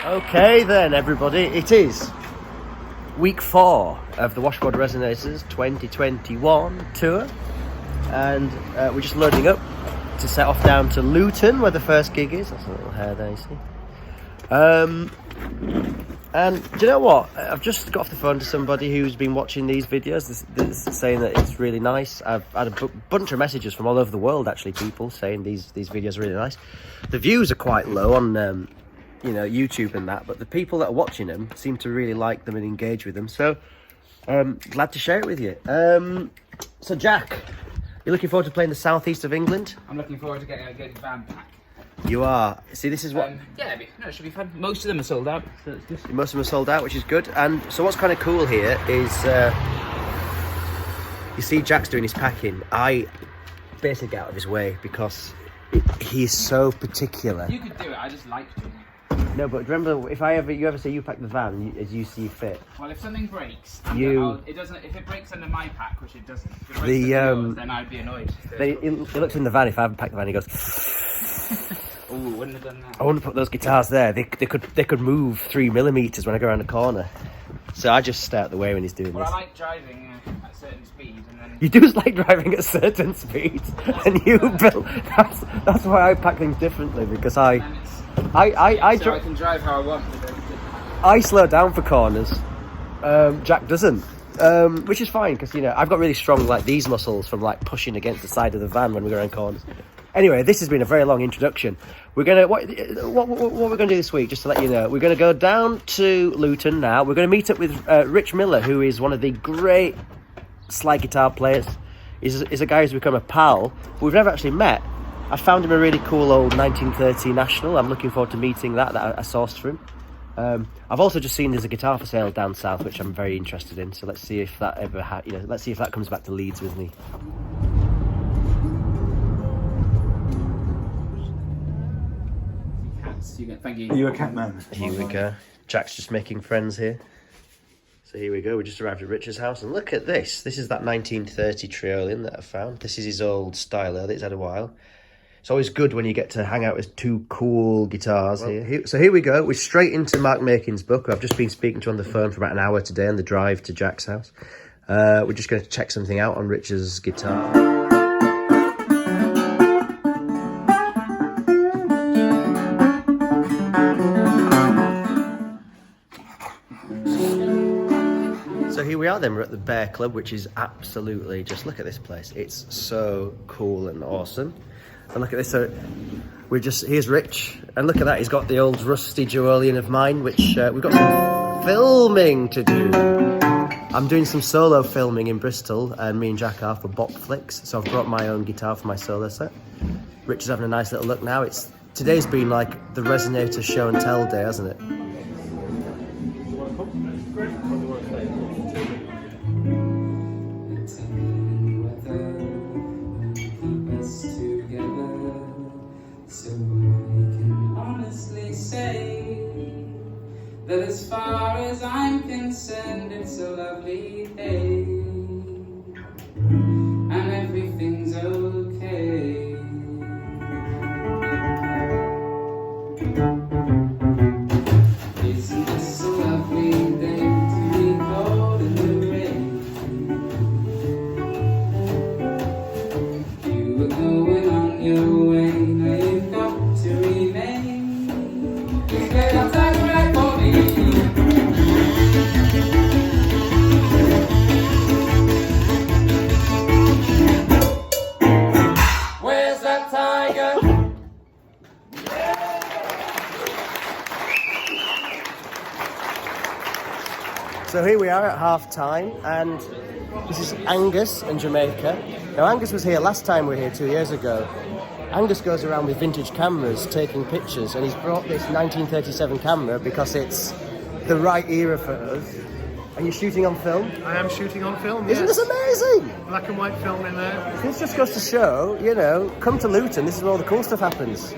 Okay then, everybody, it is week 4 of the Washboard Resonators 2021 tour, and we're just loading up to set off down to Luton, where the first gig is. That's a little hair there, you see. And do you know what? I've just got off the phone to somebody who's been watching these videos, saying that it's really nice. I've had a bunch of messages from all over the world, actually, people saying these videos are really nice. The views are quite low on YouTube and that, but the people that are watching them seem to really like them and engage with them, so glad to share it with you. So Jack, you're looking forward to playing the southeast of England? I'm looking forward to getting a good van pack. You are. See, this is what it should be fun. Most of them are sold out, so it's good. Most of them are sold out, which is good. And so what's kind of cool here is you see Jack's doing his packing. I basically get out of his way because he is so particular. You could do it, I just like to. No, but remember, if you ever say you pack the van as you see fit. Well, if something breaks, it doesn't. If it breaks under my pack, which it doesn't, if it breaks yours, then I'd be annoyed. He looks in the van. If I haven't packed the van, he goes. Oh, wouldn't have done that. I wouldn't put those guitars there. They could move 3mm when I go around the corner. So I just stay out the way when he's doing this. I like driving at certain speeds, and then you do like driving at certain speeds, and you build. That's why I pack things differently, because I can drive how I want. I slow down for corners. Jack doesn't, which is fine because I've got really strong these muscles from pushing against the side of the van when we go around corners. Anyway, this has been a very long introduction. We're gonna what we're gonna do this week, just to let you know. We're gonna go down to Luton now. We're gonna meet up with Rich Miller, who is one of the great slide guitar players. He's a guy who's become a pal, but we've never actually met. I found him a really cool old 1930 National. I'm looking forward to meeting that I sourced for him. I've also just seen there's a guitar for sale down south, which I'm very interested in. So let's see if that let's see if that comes back to Leeds with me. Thank you. Are you a cat man? Here we go. Jack's just making friends here. So here we go. We just arrived at Richard's house, and look at this. This is that 1930 Triolin that I found. This is his old styler that he's had a while. It's always good when you get to hang out with two cool guitars here. So here we go. We're straight into Mark Makin's book. I've just been speaking to him on the phone for about an hour today on the drive to Jack's house. We're just going to check something out on Richard's guitar. So here we are then, we're at the Bear Club, which is absolutely, just look at this place. It's so cool and awesome. And look at this, so here's Rich, and look at that, he's got the old rusty Joolian of mine, which we've got some filming to do. I'm doing some solo filming in Bristol, and me and Jack are for Bopflix, so I've brought my own guitar for my solo set. Rich is having a nice little look now. Today's been like the Resonator show and tell day, hasn't it? That as far as I'm concerned, it's a lovely day, and everything's okay. Isn't this a lovely day to be cold in the rain? You were going on your way, now you've got to remain. You stay outside right for me. Where's that tiger? So here we are at half time, and this is Angus in Jamaica. Now Angus was here last time we were here 2 years ago. Angus goes around with vintage cameras taking pictures, and he's brought this 1937 camera because it's the right era for us. Are you shooting on film? I am shooting on film, Isn't this amazing? Black and white film in there. This just goes to show, come to Luton, this is where all the cool stuff happens.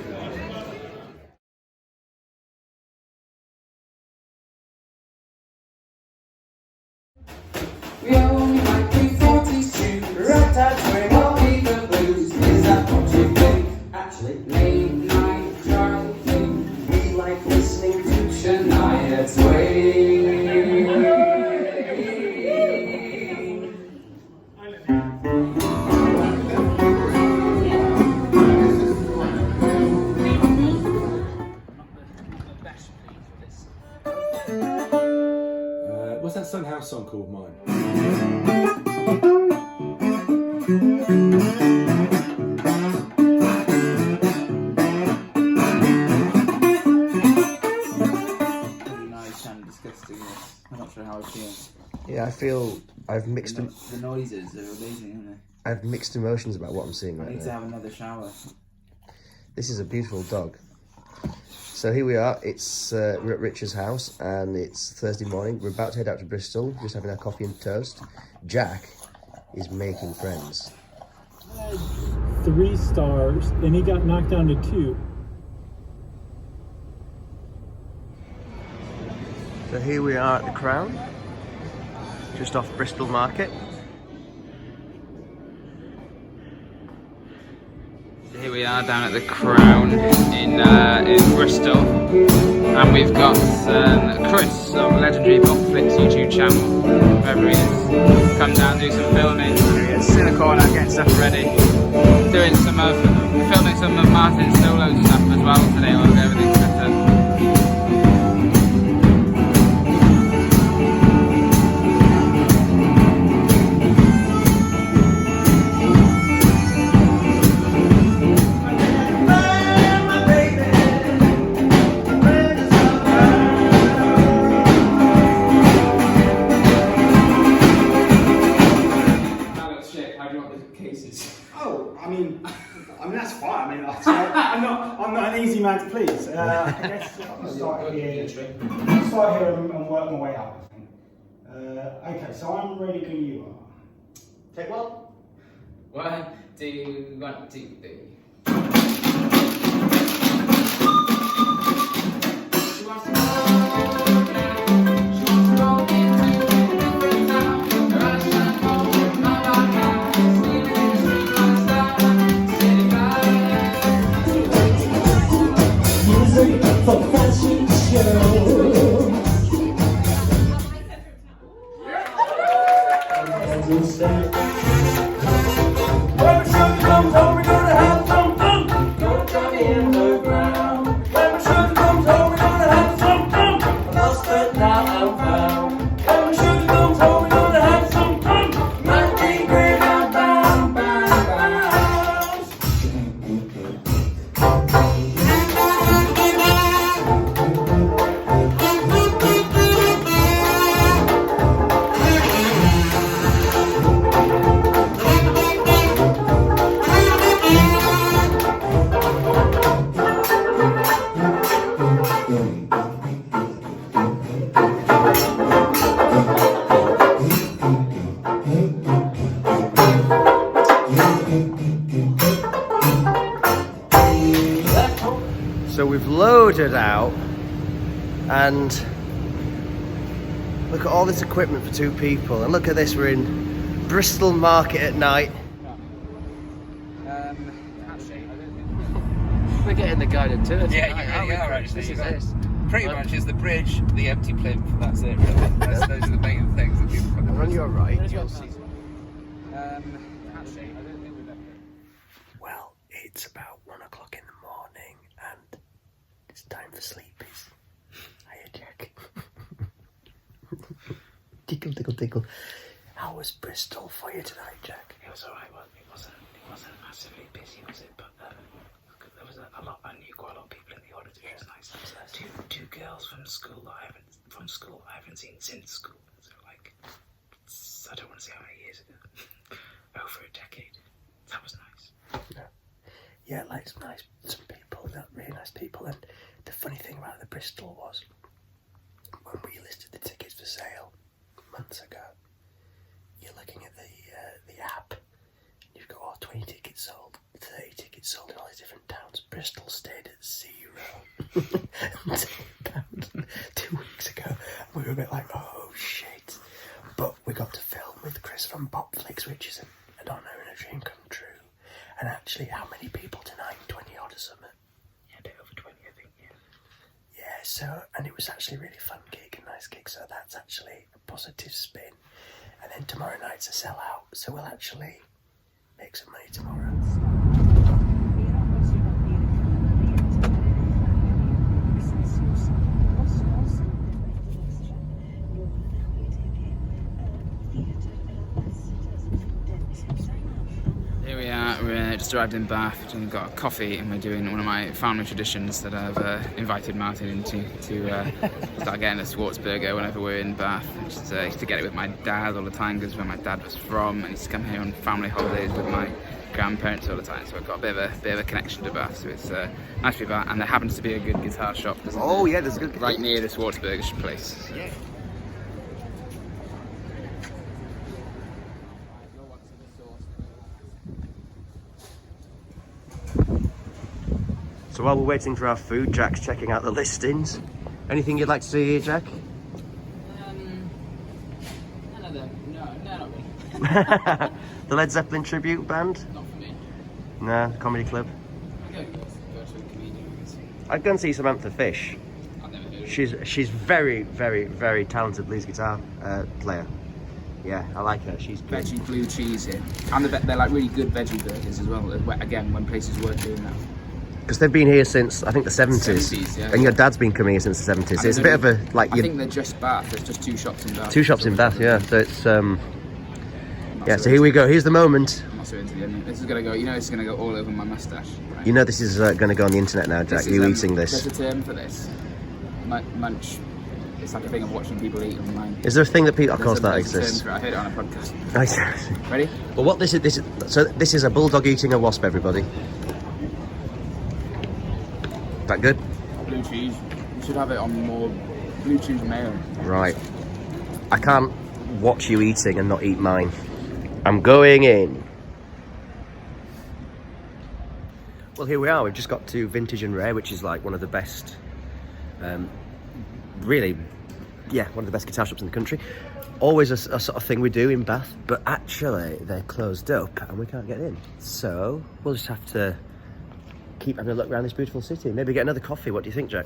We only like 342, right out where all the blues. Is that what you think? Actually, late night driving, we like listening to Chanel. song called Mine. Nice and disgustingness. I'm not sure how I feel. Yeah, I feel I've mixed. The noises are amazing, aren't they? I've mixed emotions about what I'm seeing I right need to now. have another shower. This is a beautiful dog. So here we are. It's we're at Richard's house, and it's Thursday morning. We're about to head out to Bristol, just having our coffee and toast. Jack is making friends. 3 stars, and he got knocked down to 2. So here we are at the Crown, just off Bristol Market. Here we are down at the Crown in Bristol, and we've got Chris of legendary Bopflix YouTube channel, whoever he is, come down do some filming. It's in the corner getting stuff ready, doing some filming some of Martin's solo stuff as well today. I'll get everything set up. Oh, I mean that's fine. I mean, I'm not an easy man to please. I guess I'll start here and work my way up. I think. Okay, so I'm ready when you are. Take one. 1, 2, 1, 2, 3. So we've loaded out, and look at all this equipment for 2 people, and look at this, we're in Bristol Market at night. We're getting the guided tour tonight, Yeah, you are actually. This is it. Pretty much is the bridge, the empty plinth, that's it really. Those are the main things that people put And on your right, you'll see. Well, it's about 1 o'clock in the morning, and it's time for sleepies. Hiya, Jack. Tickle, tickle, tickle. How was Bristol for you tonight, Jack? It was alright. Well, it wasn't massively busy, was it? But there was a lot. I knew quite a lot of people in the audience, which was nice. Two girls from school that I haven't seen since school. So like, I don't want to say how many years ago. Over a decade. That was nice. Yeah, like some people, really nice people. And the funny thing about the Bristol was, when we listed the tickets for sale months ago, you're looking at the app, you've got 20 tickets sold, 30 tickets sold in all these different towns. Bristol stayed at 0. £2 2 weeks ago, and we were a bit like, oh shit. But we got to film with Chris from Bopflix, which is an honour and a dream come true. And actually, how many people tonight? 20 odd or something? Yeah, a bit over 20, I think. Yeah. Yeah, so, and it was actually a really fun gig, a nice gig, so that's actually a positive spin. And then tomorrow night's a sellout, so we'll actually make some money tomorrow. just arrived in Bath and got a coffee, and we're doing one of my family traditions that I've invited Martin into to start getting a Schwarzburger whenever we're in Bath. I used to get it with my dad all the time because where my dad was from, and he used to come here on family holidays with my grandparents all the time, so I've got a bit of a connection to Bath, so it's nice to be back. And there happens to be a good guitar shop there's there's a good right near the Schwarzburger place. Yeah. So while we're waiting for our food, Jack's checking out the listings. Anything you'd like to see here, Jack? None of them. No, not really. The Led Zeppelin tribute band? Not for me. No, comedy club. Go to a comedian. I'd go and see Samantha Fish. I've never heard of She's very, very, very talented blues guitar player. Yeah, I like her. She's good. Veggie blue cheese here, and they're like really good veggie burgers as well. Again, when places were doing that. Because they've been here since, I think, the 70s. 70s, yeah. And your dad's been coming here since the 70s. It's a bit of a, like... I think they're just Bath. There's just 2 shops in Bath. 2 shops in Bath, yeah. So it's, yeah, so here we go. Here's the moment. I'm not so into the onion. This is going to go, this is going to go all over my moustache. Right? You know this is going to go on the internet now, Jack. You eating this. There's a term for this. Munch. It's like a thing of watching people eat online. Is there a thing that people... Of course that There's exists. a term for it. I heard it on a podcast. Ready? Well, what this is... So this is a bulldog eating a wasp, everybody. That good? Blue cheese. You should have it on more blue cheese mayo. Right. I can't watch you eating and not eat mine. I'm going in. Well, here we are. We've just got to Vintage and Rare, which is like one of the best, really, yeah, one of the best guitar shops in the country. Always a sort of thing we do in Bath, but actually they're closed up and we can't get in. So we'll just have to keep having a look around this beautiful city. Maybe get another coffee. What do you think, Jack?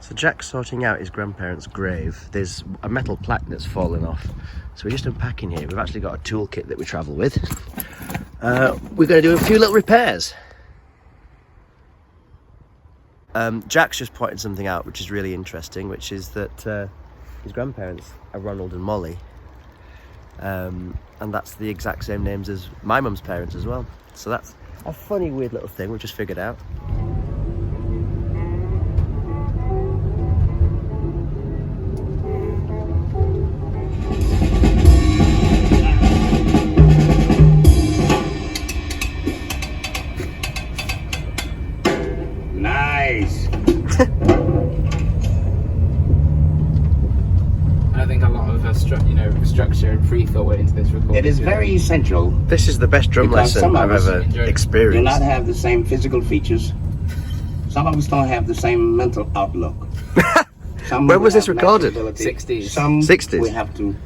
So Jack's sorting out his grandparents' grave. There's a metal plaque that's fallen off. So we're just unpacking here. We've actually got a toolkit that we travel with. We're going to do a few little repairs. Jack's just pointed something out which is really interesting, which is that his grandparents are Ronald and Molly, and that's the exact same names as my mum's parents as well. So that's a funny, weird little thing we've just figured out. Structure and pre-thought went into this recording. It is very essential. This is the best drum lesson I've ever experienced. Do not have the same physical features. Some of us don't have the same mental outlook. When was this recorded? 60s. Some 60s. we have to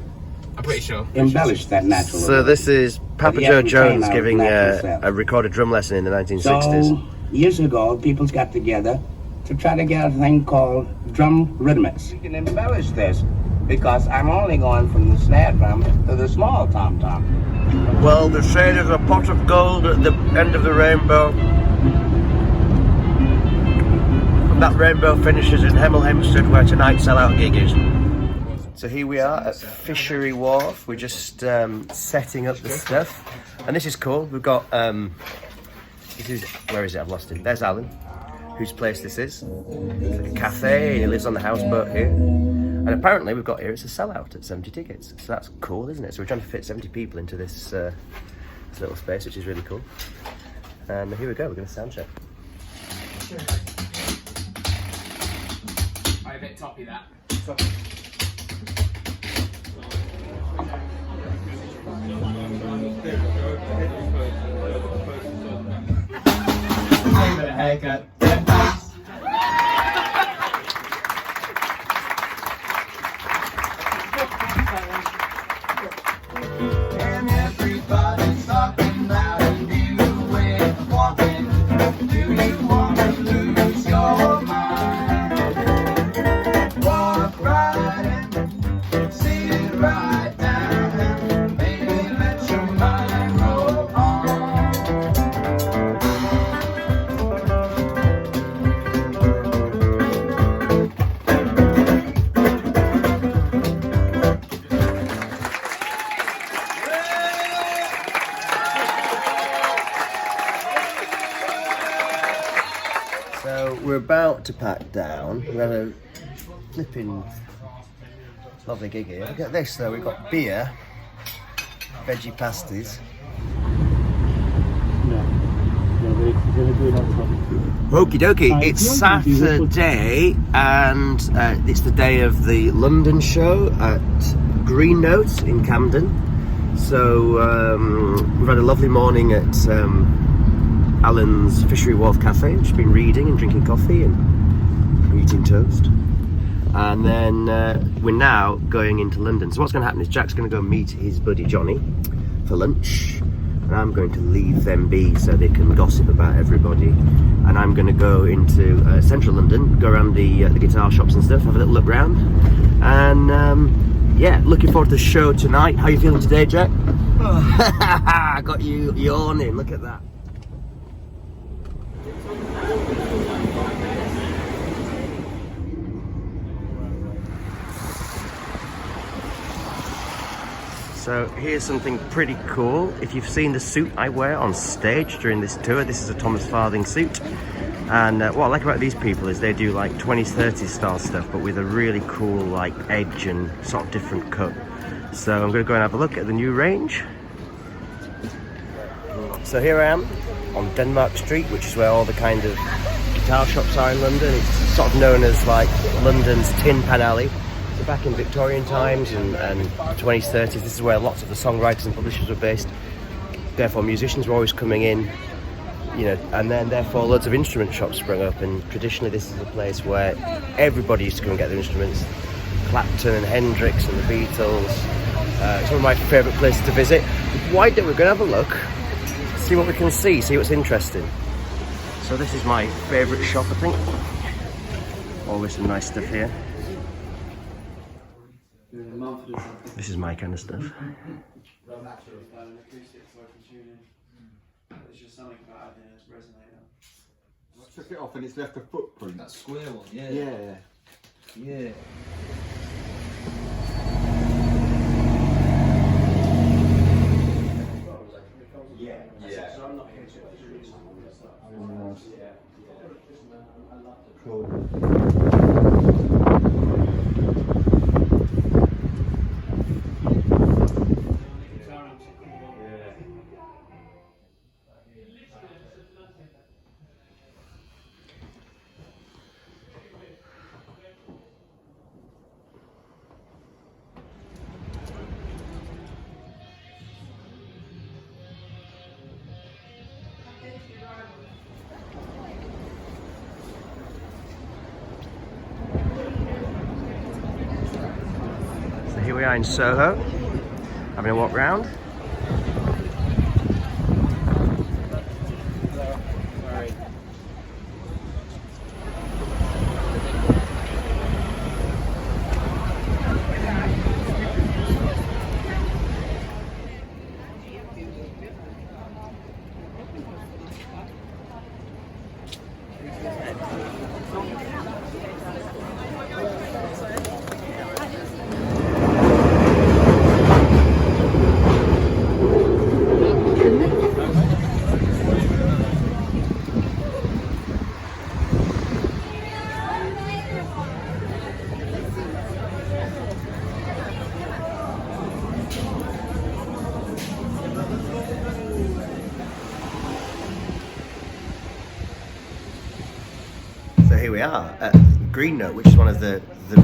I'm pretty sure. embellish that natural. So this is Papa But Joe yet Jones retain our giving natural self. a recorded drum lesson in the 1960s. So years ago, people got together to try to get a thing called drum rhythmics. You can embellish this because I'm only going from the snare drum to the small tom-tom. Well, they say there's a pot of gold at the end of the rainbow. And that rainbow finishes in Hemel Hempstead, where tonight's sellout gig is. So here we are at Fishery Wharfe. We're just setting up the stuff. And this is cool. We've got, this is, where is it? I've lost him. There's Alan, whose place this is. It's like a cafe. He lives on the houseboat here. And apparently we've got here, it's a sellout at 70 tickets. So that's cool, isn't it? So we're trying to fit 70 people into this, this little space, which is really cool. And here we go, we're going to sound check. Sure. I'm a bit toppy that. Give it a haircut. And everybody's talking about you with walking. Do you want to lose your mind? Walk right in, sit right down, maybe let your mind roll on. So we're about to pack down. We had a flipping lovely gig here. Look at this though, we've got beer, veggie pasties. Okie dokie, it's Saturday and it's the day of the London show at Green Note in Camden. So we've had a lovely morning at Alan's Fishery Wharfe cafe. Just been reading and drinking coffee and eating toast. And then we're now going into London. So what's going to happen is Jack's going to go meet his buddy Johnny for lunch. And I'm going to leave them be so they can gossip about everybody. And I'm going to go into central London, go around the guitar shops and stuff, have a little look round. And yeah, looking forward to the show tonight. How are you feeling today, Jack? I got you yawning, look at that. So here's something pretty cool. If you've seen the suit I wear on stage during this tour, this is a Thomas Farthing suit. And what I like about these people is they do like 20s, 30s style stuff, but with a really cool like edge and sort of different cut. So I'm going to go and have a look at the new range. So here I am on Denmark Street, which is where all the kind of guitar shops are in London. It's sort of known as like London's Tin Pan Alley. So back in Victorian times and 20s, 30s, this is where lots of the songwriters and publishers were based. Therefore musicians were always coming in, you know, and then therefore loads of instrument shops sprung up, and traditionally this is a place where everybody used to come and get their instruments. Clapton and Hendrix and the Beatles. It's one of my favourite places to visit. Why don't we go and have a look, see what we can see what's interesting. So this is my favourite shop, I think. Always some nice stuff here. This is my kind of stuff. I took it off and it's left a footprint. That square one, yeah. Yeah. Yeah. Cool. Here we are in Soho, having a walk round. Here we are at Green Note, which is one of the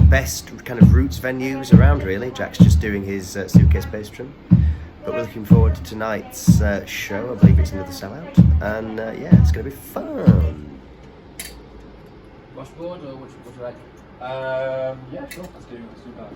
best kind of roots venues around, really. Jack's just doing his suitcase bass drum, but we're looking forward to tonight's show. I believe it's another sellout, and yeah, it's going to be fun. Washboard or what would you like? Yeah, sure. Let's do that.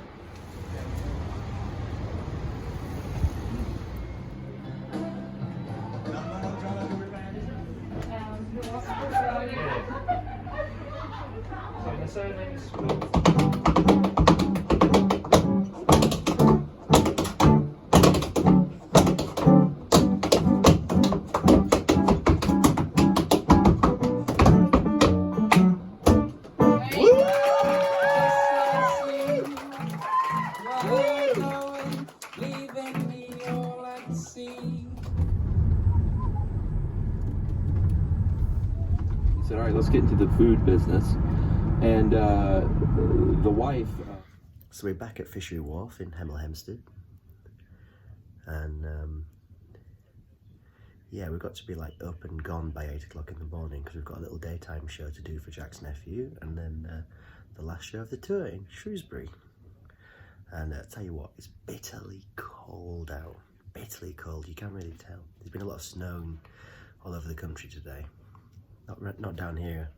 said, all right, let's get into the food business. And the wife... So we're back at Fishery Wharf in Hemel Hempstead. And yeah, we've got to be like up and gone by 8 o'clock in the morning because we've got a little daytime show to do for Jack's nephew, and then the last show of the tour in Shrewsbury. And I'll tell you what, it's bitterly cold out. Bitterly cold, you can't really tell. There's been a lot of snow all over the country today. Not down here,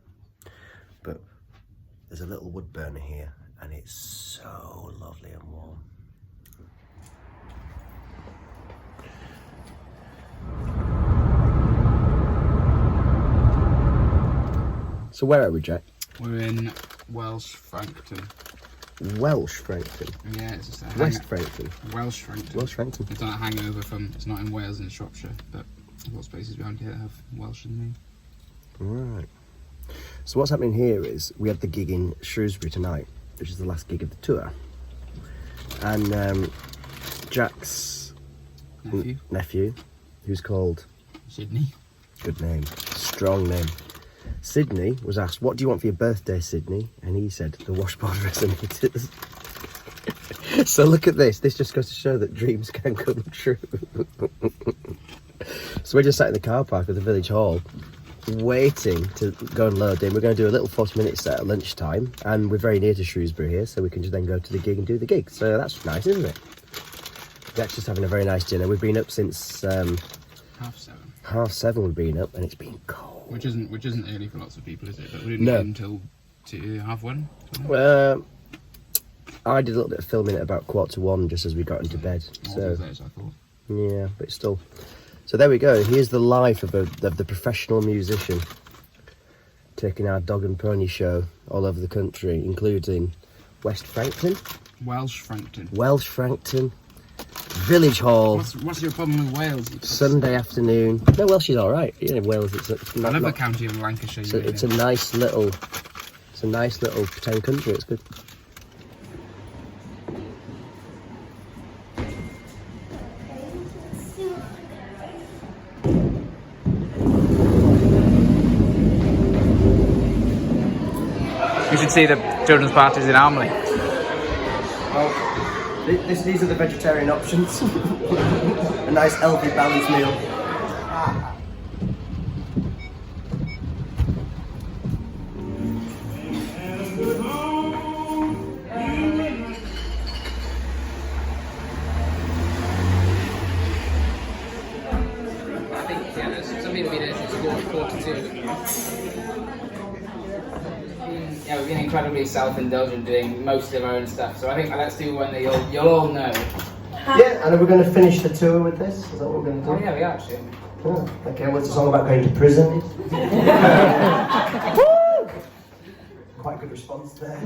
but there's a little wood burner here, and it's so lovely and warm. So where are we, Jack? We're in Welsh Frankton. Welsh Frankton? Yeah, it's just a West Frankton? Welsh Frankton. Welsh Frankton. It's on a hangover from, it's not in Wales and Shropshire, but lots of places around here have Welsh in the name. Right. So what's happening here is we had the gig in Shrewsbury tonight, which is the last gig of the tour. And Jack's nephew, who's called... Sydney. Good name. Strong name. Sydney was asked, what do you want for your birthday, Sydney? And he said, the Washboard Resonators. So look at this. This just goes to show that dreams can come true. So we're just sat in the car park of the village hall, waiting to go and load in. We're going to do a little 40-minute set at lunchtime, and we're very near to Shrewsbury here, so we can just then go to the gig and do the gig. So that's nice, isn't it? Jack's just having a very nice dinner. We've been up since... 7:30. 7:30 we've been up, and it's been cold. Which isn't early for lots of people, is it? But we didn't No. get until 1:30. I did a little bit of filming at about 1:45 just as we got into bed. So I thought. yeah, but still. So there we go. Here's the life of the professional musician, taking our dog and pony show all over the country, including West Frankton, Welsh Frankton, Village Hall. What's your problem with Wales? Sunday afternoon. No, Welsh is all right. You know, Wales. It's not. I love the county of Lancashire. It's a nice little pretend country. It's good. You should see the children's parties in Armley. Well, these are the vegetarian options. A nice healthy balanced meal. I think some people have been here since 42. Yeah, we've been incredibly self-indulgent doing most of our own stuff, so I think let's do one that you'll all know. Yeah, and are we going to finish the tour with this? Is that what we're going to do? Oh yeah, we are actually. Oh, okay, what's the song about going to prison? Quite a good response there.